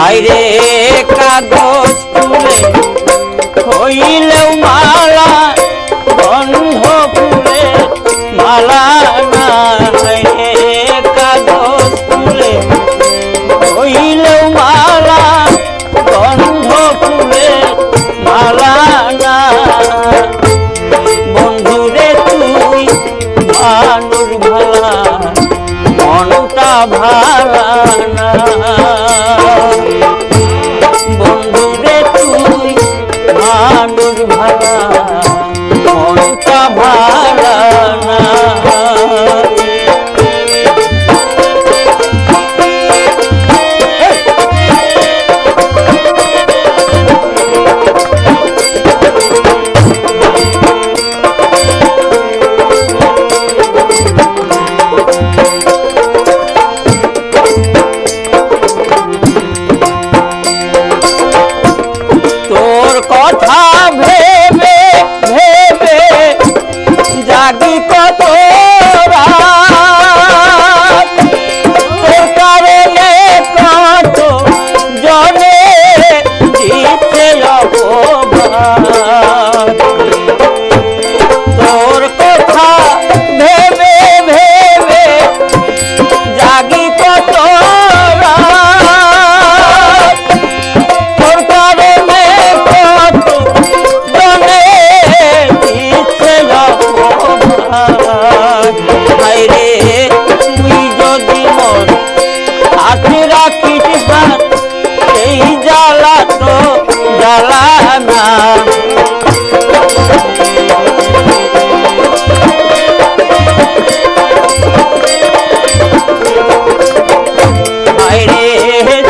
আইরে কাগজ ফুলে হইলেও মালা গন্ধ ফুলে মালা না রে কাগজ ফুলে হইলেও মালা গন্ধ ফুলে মালা না বন্ধুরে তুই মানুষ ভালা মনটা ভালা না বন্ধুরে তুই মানুষ ভালা মনটা ভালা না কথা ভেবে ভেবে জাগি কত রাত তোর কারণে কত জনে দিচ্ছে অপবাদ তোর কথা ভেবে ভেবে জাগি কত রাত তোর কারণে তুই যদি মন হাতে রাখিস হাত এই জ্বালা তো জ্বালা না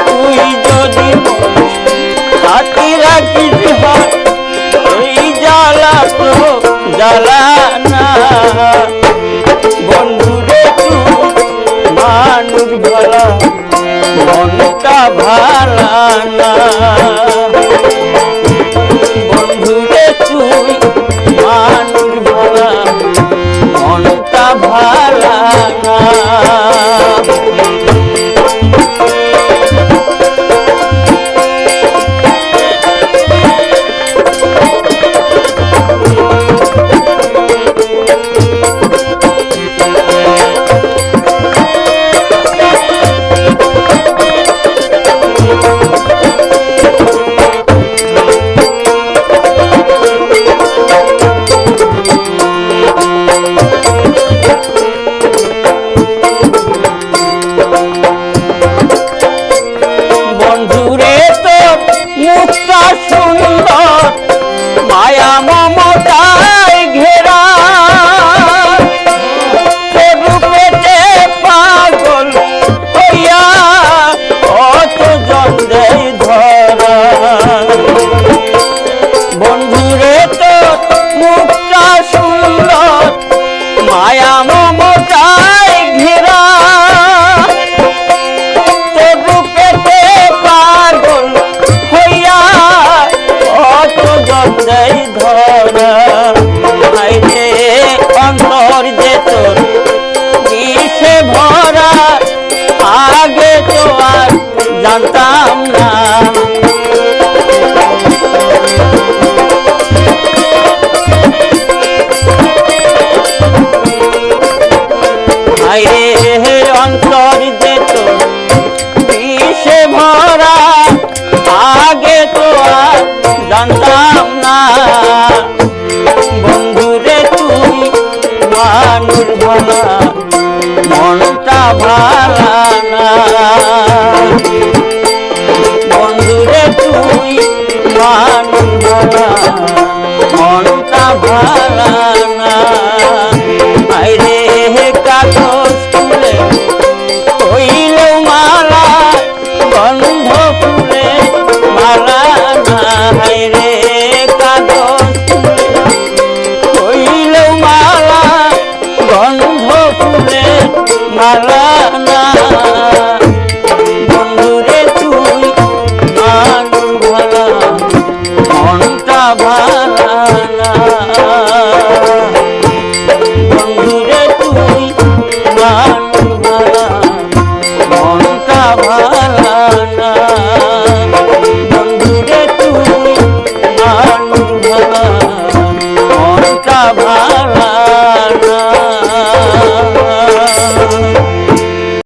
তুই যদি হাতে রাখিস হাত এই জ্বালা তো জ্বালা না বন্ধুরে তুই মানুষ ভালা মনটা ভালা না বন্ধুরে তুই মানুষ ভালা মনটা ভালা না মুখটা সুন্দর মায়া মমতায় ঘেরা রূপেতে পাগল হইয়া কত জন্দে ধরা বন্ধুরে তো মুখটা সুন্দর মায়া মমতায় ঘেরা রূপেতে পাগল ধরা অন্তর যে তোর বিষে ভরা আগে তো আর জানতাম না অন্তর যে তোর বিষে ভরা আগে তো আর জানতাম না বন্ধুরে তুই মানুষ ভালা মনটা ভালা না বন্ধুরে তুই মানুষ ভালা মনটা ভালা না আইরে কাগজ ফুলে হইলেও মালা গন্ধ ফুলে মালা না রে কাগজ হইলেও মালা গন্ধ ফুলে মালা না বন্ধুরে তুই মানুষ ভালা মনটা ভালা না বন্ধুরে তুই মানুষ ভালা মনটা ভালা না। ভালা